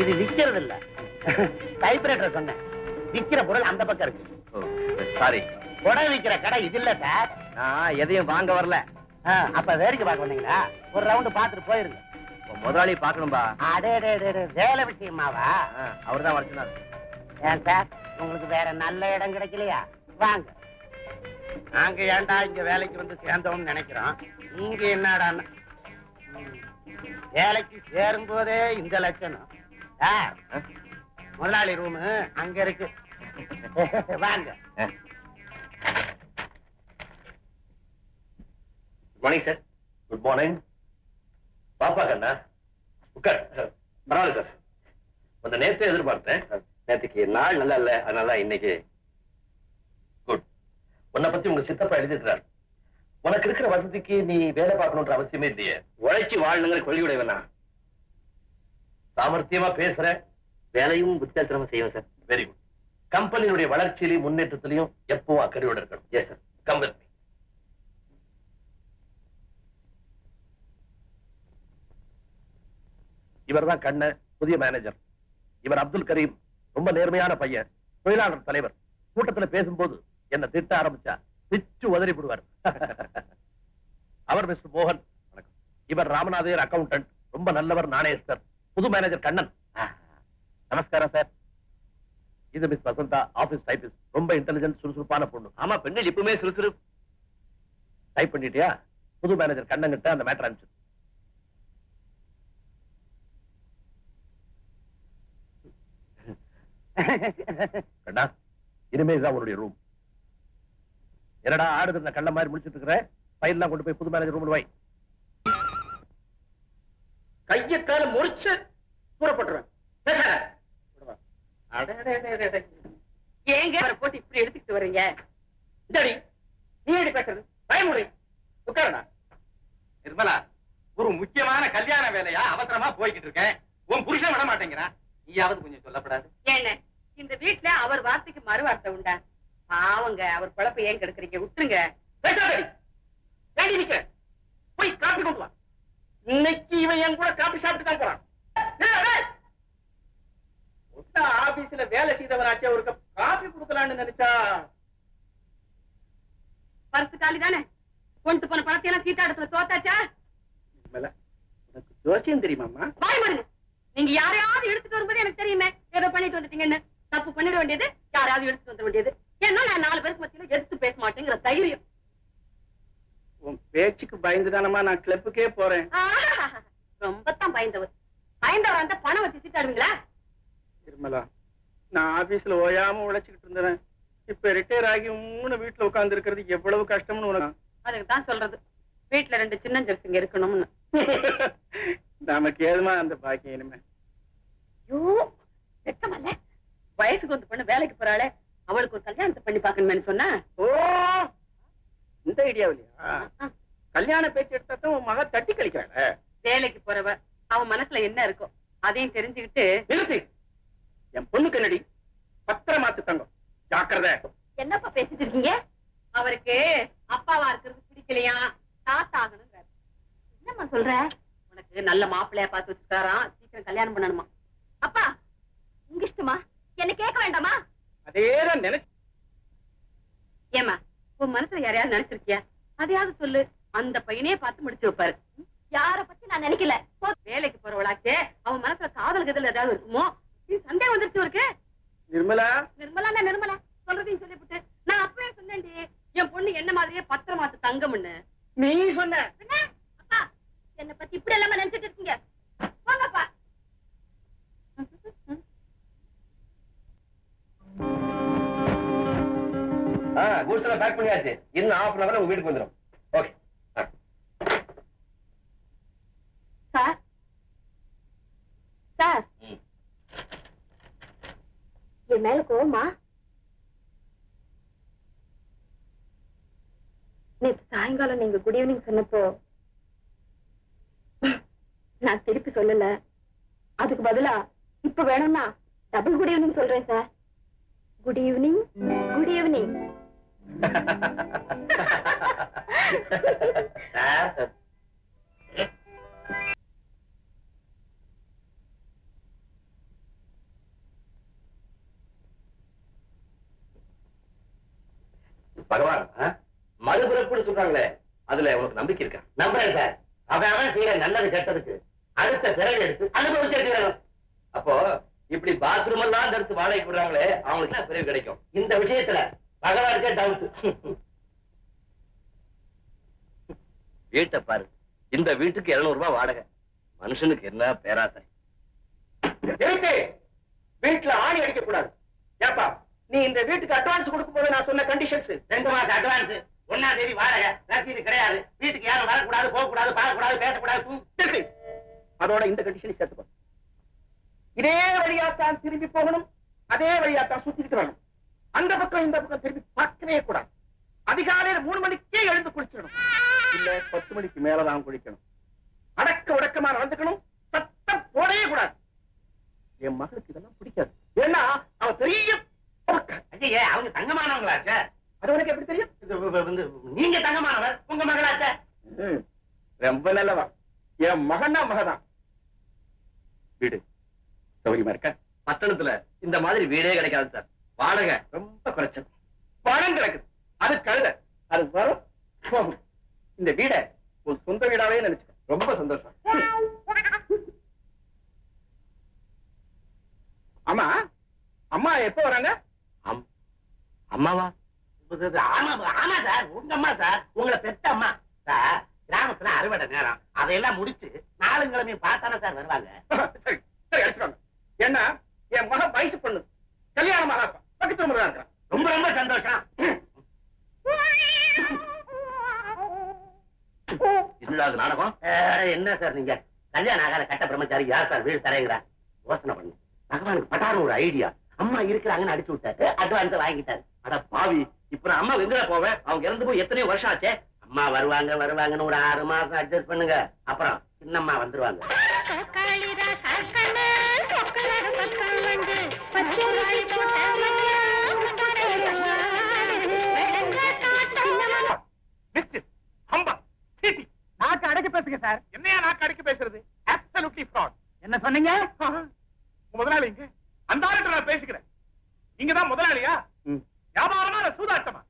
இது விக்கிறது இல்ல, டைப்ரைட்டர் சொன்னேன். விக்கிற பொருள் அந்த பக்கம் இருக்கு. சாரி, புடவை விக்கிற கடை இது இல்ல சார். நான் எதையும் வாங்க வரல. அப்ப வேடிக்கை பார்க்க வந்தீங்களா? ஒரு ரவுண்டு பாத்துட்டு போயிருங்க. முதலாளி பாக்கணும்பா. அடே வேலை விஷயமாவா? அவர்தான் வர சொன்னார். ஏன் சார், உங்களுக்கு வேற நல்ல இடம் கிடைக்கலையா? வாங்க. நாங்க ஏன்டா இங்க வேலைக்கு வந்து சேர்ந்தோம்னு நினைக்கிறோம். நீங்க என்னடா வேலைக்கு சேரும் போதே இந்த லட்சணம். முதலாளி ரூமு அங்க இருக்கு, வாங்க. Good morning sir. Good morning. பாப்பா கண்ணா உட்கார். பரவாயில்ல சார், அந்த நேரத்தை எதிர்பார்த்தேன். நேற்றுக்கு நாள் நல்லா இல்ல, அதனால இன்னைக்கு. குட். உன்னை பத்தி உங்க சித்தப்பா எழுதிருக்கிறார். உனக்கு இருக்கிற வசதிக்கு நீ வேலை பார்க்கணுன்ற அவசியமே இல்லையே. உழைச்சி வாழணுங்கிற கொள்கையுடையவனா. சாமர்த்தியமா பேசுற, வேலையும் புத்திசாலித்தனமா செய்வோம் சார். Very good. கம்பெனியுடைய வளர்ச்சியிலையும் முன்னேற்றத்திலையும் எப்பவும் அக்கறையோட இருக்கணும். Yes sir. Come with me. இவர் தான் கண்ண புதிய மேனேஜர். இவர் அப்துல் கரீம், ரொம்ப நேர்மையான பையன், தொழிலாளர் தலைவர். கூட்டத்துல பேசும்போது என்ன திட்ட ஆரம்பிச்சா பிச்சு உதறி விடுவார். அவர் மிஸ்டர் மோகன். இவர் ராமநாதையர் அக்கவுண்டன்ட், ரொம்ப நல்லவர், நாணயஸ்தர். புது மேனேஜர் கண்ணன். நமஸ்காரம் சார். இது மிஸ் வசந்தா, ஆபீஸ் டைபிஸ்ட், ரொம்ப இன்டெலிஜென்ட், சுறுசுறுப்பான பொண்ணு. ஆமா, பெண்கள் எப்பவுமே சுறுசுறுப்பு. டைப் பண்ணிட்டியா? புது மேனேஜர் கண்ணன் கிட்ட அந்த மேட்டர் அனுப்பிச்சு. கண்ணா, இனிமே தான் உன்னுடைய ரூம். என்னடா ஆடுது கண்ண மாதிரி முடிச்சிட்டு இருக்கிற? ஃபைல்லாம் கொண்டு போய் புது மேனேஜர் ரூம்ல வை. கைய கால முறிச்சு கூறப்பட்டுருவேன். ஏங்க அவரை போட்டு இப்படி எடுத்துக்கிட்டு வர்றீங்க? இந்தடி நீ எப்படி பேசுறது? பயமுறை. உட்காருடா. நிர்மலா, ஒரு முக்கியமான கல்யாண வேலையா அவசரமா போய்கிட்டு இருக்கேன். உன் புருஷன் விட மாட்டேங்கிறான். நீயாவது கொஞ்சம் சொல்லப்படாது? ஏங்க இந்த வீட்டுல அவர் வார்த்தைக்கு மறு வார்த்தை உண்டா? பாவங்க, அவர் குழப்ப ஏன் கெடுக்குறீங்க? விட்டுருங்க. பேசாதடி. ஏண்டி நிக்கிற? போய் காப்பி கொண்டு வா. இன்னைக்கு இவன் என் கூட காப்பி சாப்பிட்டு தான் போறான். ஆபீஸ்ல வேலை செய்தவராச்சே, ஒரு கப் காப்பி கொடுக்கலான்னு நினைச்சா. பரிசு காலி தானே? கொண்டு போன பணத்தையெல்லாம் சீட்டாடத்துல தோத்தாச்சா? உனக்கு ஜோசியம் தெரியுமாமா? வாய் மாறுங்க. நீங்க யாரையாவது எடுத்துட்டு வரும்போது எனக்கு தெரியுமே ஏதோ பண்ணிட்டு வந்துட்டீங்கன்னு. தப்பு பண்ணிட வேண்டியது, யாராவது எடுத்துட்டு வந்துட வேண்டியது. ஏன்னா நான் 4 பேருக்கு மத்தியில எதிர்த்து பேச மாட்டேங்கிற தைரியம். உன் பேச்சுக்கு பயந்துதானமா நான் கிளப்புக்கே போறேன். ரொம்பத்தான் பயந்தவர். பயந்தவர் அந்த பணம் வச்சு சீட்டாடுவீங்களா? நிர்மலா, நான் ஆபீஸ்ல ஓயாம உழைச்சுக்கிட்டு இருந்தேன். இப்ப ரிட்டையர் ஆகி வீட்டுல உட்கார்ந்து இருக்கிறது எவ்வளவு கஷ்டம்னு உனக்கு. அதுக்கு தான் சொல்றது, வீட்டுல 2 சின்ன ஜெர்சிங்க இருக்கணும்னு. நமக்கு ஏதுமா அந்த பாக்கியம் இனிமே? ஐயோ, வெக்கமல்ல. வயசுக்கு வந்து பொண்ணு வேலைக்கு போறாளே, அவளுக்கு ஒரு கல்யாணத்தை பண்ணி பாக்கணும்னு சொன்னா. ஓ, இந்த ஐடியாவிலையா? கல்யாண பேச்சு எடுத்தா தான் உன் மக தட்டி கழிக்கிறாள. வேலைக்கு போறவ அவன் மனசுல என்ன இருக்கும் அதையும் தெரிஞ்சுக்கிட்டு. நிறுத்தி. என் பொண்ணுக்கு என்னடி 10 மாசத்து தங்கம். ஜாக்கிரதை. என்னப்பா பேசிட்டு இருக்கீங்க? அவருக்கு அப்பாவா இருக்கிறது பிடிக்கலையா, தாத்தா ஆகணுங்கிறாரு. என்னம்மா சொல்ற? உனக்கு நல்ல மாப்பிள்ளையா பார்த்து வச்சுக்காராம், சீக்கிரம் கல்யாணம் பண்ணணுமா. அப்பா உங்க இஷ்டமா, என்ன கேட்க வேண்டாமா? அதேதான் நினைச்சு. ஏமா, உன் மனசுல யாரையாவது நினைச்சிருக்கியா? அதையாவது சொல்லு. அந்த பையனே பார்த்து முடிச்சு வைப்பாரு. யார பத்தி நான் நினைக்கல. வேலைக்கு போறவளாச்சே, அவன் மனசுல காதல் கதல் ஏதாவது இருக்குமோ சந்தேகம் வந்துருச்சு இருக்கு. நிர்மலா, நிர்மலா நிர்மலா சொல்றதையும் சொல்லிவிட்டு நான் அப்பவே சொன்னேன்டி, என் பொண்ணு என்ன மாதிரியே 10 மாசம் தங்கம்னு. நீ சொன்ன. அப்பா என்ன பத்தி இப்படி எல்லாம் நினைச்சிட்டு இருக்கீங்க? போங்கப்பா. கூட்ஸ் எல்லாம் பேக் பண்ணியாச்சு. இன்னும் ½ மணி நேரம் உங்க வீட்டுக்கு வந்துடும். Okay sir. சார், என் மேல கோவமா? நேற்று சாயங்காலம் நீங்க குட் ஈவினிங் சொன்னப்போ நான் திருப்பி சொல்லல. அதுக்கு பதிலா இப்ப வேணும்னா டபுள் குட் ஈவினிங் சொல்றேன் sir. Good evening, good evening. பகவான் மறுபிறப்புன்னு சொல்றாங்களே, அதுல உனக்கு நம்பிக்கை இருக்கா? நம்புறேன் சார். அவன் செய்யற நல்லது கெட்டதுக்கு அடுத்த பிறகு எடுத்து அனுபவிச்சிருக்கிறாங்க. அப்போ இப்படி பாத்ரூம் எல்லாம் எடுத்து வாடகைக்கு விடுறாங்களே, அவங்களுக்கு என்ன பிறகு கிடைக்கும்? இந்த விஷயத்துல பகவானுக்கே டவுட். வீட்டை பாரு, இந்த வீட்டுக்கு 200 ரூபாய் வாடகை. மனுஷனுக்கு என்ன பேராசை. வீட்டுல ஆணி அடிக்க கூடாது. ஏப்பா, நீ இந்த வீட்டுக்கு அட்வான்ஸ் கொடுக்கும் போது நான் சொன்ன கண்டிஷன்ஸ் 2 மாசம் அட்வான்ஸ், 1ஆம் தேதி வாடகை, ரசீது கிடையாது, வீட்டுக்கு யாரும் வரக்கூடாது, போகக்கூடாது, பார்க்கக்கூடாது, பேசக்கூடாது. அதோட இந்த கண்டிஷன் சேர்த்துப்போம். இதே வழியாத்தான் திரும்பி போகணும், அதே வழியாத்தான் சுத்திக்கிட்டு வரணும். அந்த பக்கம் இந்த பக்கம் திரும்பி பார்க்கவே கூடாது. அதிகாலையில 3 மணிக்கே எழுந்து குளிச்சிடணும், இல்ல 10 மணிக்கு மேலதான் குளிக்கணும். அடக்க உடக்கமா நடந்துக்கணும், சத்தம் போடவே கூடாது. என் மகளுக்கு இதெல்லாம் பிடிக்காது. ஏன்னா அவ பெரிய ஐயா, அவங்க தங்கமானவங்களாச்ச. அது உனக்கு எப்படி தெரியும்? நீங்க தங்கமானவர், உங்க மகளாச்ச. ரொம்ப நல்லவா. என் மகன்னா மகதான். வீடு சௌரியமா இருக்க? பட்டணத்துல இந்த மாதிரி வீடே கிடைக்காது சார். வாடகை ரொம்ப குறைச்சது. பணம் கிடக்குது, அது கழுத, அது வரும் போகும். இந்த வீடை ஒரு சொந்த வீடாவே நினைச்சுக்க. ரொம்ப சந்தோஷம். ஆமா, அம்மா எப்ப வராங்க? அம்மாவா? ஆமா சார், உங்க அம்மா சார், உங்களை பெத்த அம்மா சார். கிராமத்துல அறுவடை நேரம், அதையெல்லாம் முடிச்சு 4 கிழமையும் பார்த்தானே சார் வருவாங்க. சரி சரி, அடிச்சுக்கோங்க. என்ன, என் மகன் வயசு பொண்ணு, கல்யாணம் ஆகா, பக்கத்து முறை இருக்கிறான். ரொம்ப ரொம்ப சந்தோஷம். என்னடா அது நாடகம்? என்ன சார் நீங்க கல்யாணம் ஆகாத கட்ட பிரம்மச்சாரி யார் சார் வீடு தரையிறா? யோசனை பண்ணு. பகவானுக்கு பட்டான ஒரு ஐடியா. அம்மா இருக்கிறாங்கன்னு அடிச்சு விட்டாரு, அட்வான்ஸ் வாங்கிட்டாரு. அட பாவி, இப்ப நான் அம்மா எங்கடா போவேன்? அவங்க இறந்து போய் எத்தனையோ வருஷம் ஆச்சே. அம்மா வருவாங்கன்னு ஒரு 6 மாசம் அட்ஜஸ்ட் பண்ணுங்க, அப்புறம் சின்னம்மா வந்துருவாங்க. நாக்கு அடக்கி பேசுங்க சார். என்னையா நாக்கு அடிக்க பேசுறது? Absolutely fraud. என்ன சொன்னீங்க? முதலாளிங்க, அந்த ஆளுக்கு நான் பேசிக்கிறேன். நீங்க தான் முதலாளியா? வியாபாரமா இல்ல சூதாட்டமா?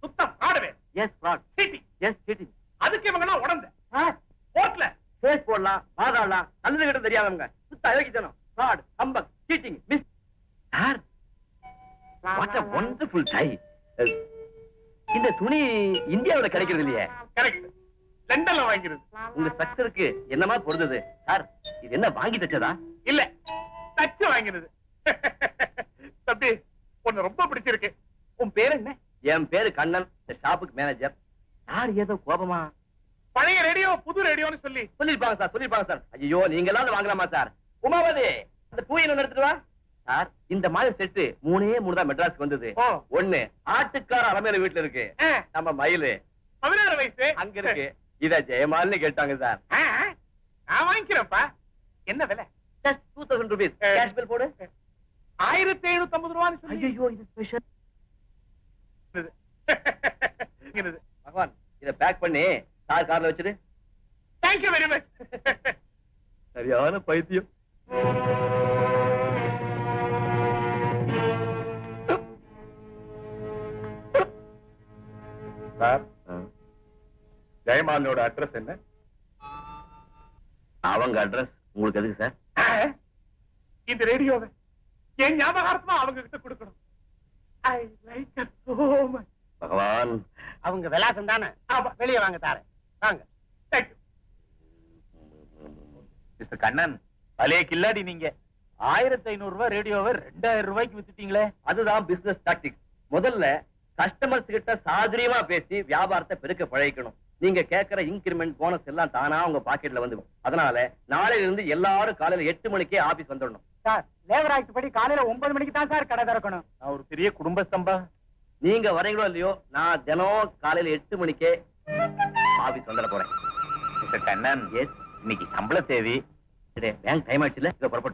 சுத்தம் ஃப்ராடுவே. Yes fraud. Cheating. Yes cheating. அதுக்கு இவங்கலாம் உடந்த சார், கோர்ட்ல கேஸ் போடலாம், வாதாடலாம். நல்லது கிட்ட தெரியாதவங்க சுத்த அயோக்கியத்தனம், fraud, humbug, cheating, miss. Sir, what a wonderful tie. இந்த துணி இந்தியாவுல கிடைக்கிறது இல்லையே. கரெக்ட், லண்டன்ல வாங்கிருது. உங்க ஸ்ட்ரக்சருக்கு என்னமா பொருந்தது சார்? இது என்ன வாங்கி தச்சதா? இல்ல, தச்சு வாங்கினது. தம்பி, உன்னை ரொம்ப பிடிச்சிருக்கு. உன் பேர் என்ன? என் பேரு கண்ணன், இந்த ஷாப்புக்கு மேனேஜர். சார் ஏதோ கோபமா? பழைய ரேடியோ புது ரேடியோன்னு சொல்லிருப்பாங்க சார். ஐயோ, நீங்க எல்லாம் வாங்கலாமா சார்? உமாவதி, அந்த பூயை எடுத்துட்டு வா. சார், இந்த மாதிரி செட்டு 3 தான் மெட்ராஸ்க்கு வந்தது. ஒண்ணு ஆட்டுக்கார அலமேல வீட்டுல இருக்கு, நம்ம மயிலு 16 வயசு அங்க இருக்கு. இத ஜெயமால்னு கேட்டாங்க சார். நான் வாங்கிக்கிறேன்ப்பா. என்ன விலை? just 2000 rupees. கேஷ் பில் போடு. 1750 ரூபான்னு சொல்லி. ஐயோ, இது ஸ்பெஷல். பகவான், இத பேக் பண்ணி சார் கார்ல வச்சிரு. Thank you very much. சரியான பைத்தியம். சார், ஜெயமாலோட அட்ரஸ் என்ன? அவங்க அட்ரஸ் உங்களுக்கு எதுக்கு சார்? இந்த ரேடியோவை என் ஞாபகார்த்தமா அவங்க கிட்ட கொடுக்கணும். I like it so much. பகவான், அவங்க விலாசம் தானே? வெளியே வாங்க தாரேன், வாங்க. Thank you mister Kannan. பழைய கில்லாடி நீங்க. 1500 ரூபாய் ரேடியோவை 2000 ரூபாய்க்கு வித்துட்டீங்களே. அதுதான் பிசினஸ் டாக்டிக். முதல்ல கஸ்டமர்ஸ் கிட்ட சாதுரியமா பேசி வியாபாரத்தை பெருக்க பழகிக்கணும். நீங்க கேட்கிற இன்கிரிமெண்ட், போனஸ் எல்லாம் தானா உங்க பாக்கெட்ல வந்துடும். அதனால நாளையில இருந்து எல்லாரும் காலையில 8 மணிக்கே ஆபீஸ் வந்துடணும். சார், லேபர் ஆக்ட் படி காலையில 9 மணிக்கு தான் சார் கடை திறக்கணும். நான் ஒரு பெரிய குடும்பஸ்தம்பா. நீங்க வரீங்களோ இல்லையோ, நான் தினம் காலையில 8 மணிக்கே ஆபீஸ் வந்துட போறேன். மிஸ்டர் கண்ணன், எஸ், இன்னைக்கு சம்பள தேதி. பேங்க் டைம் ஆயிடுச்சுல, இதை புறப்பட்டு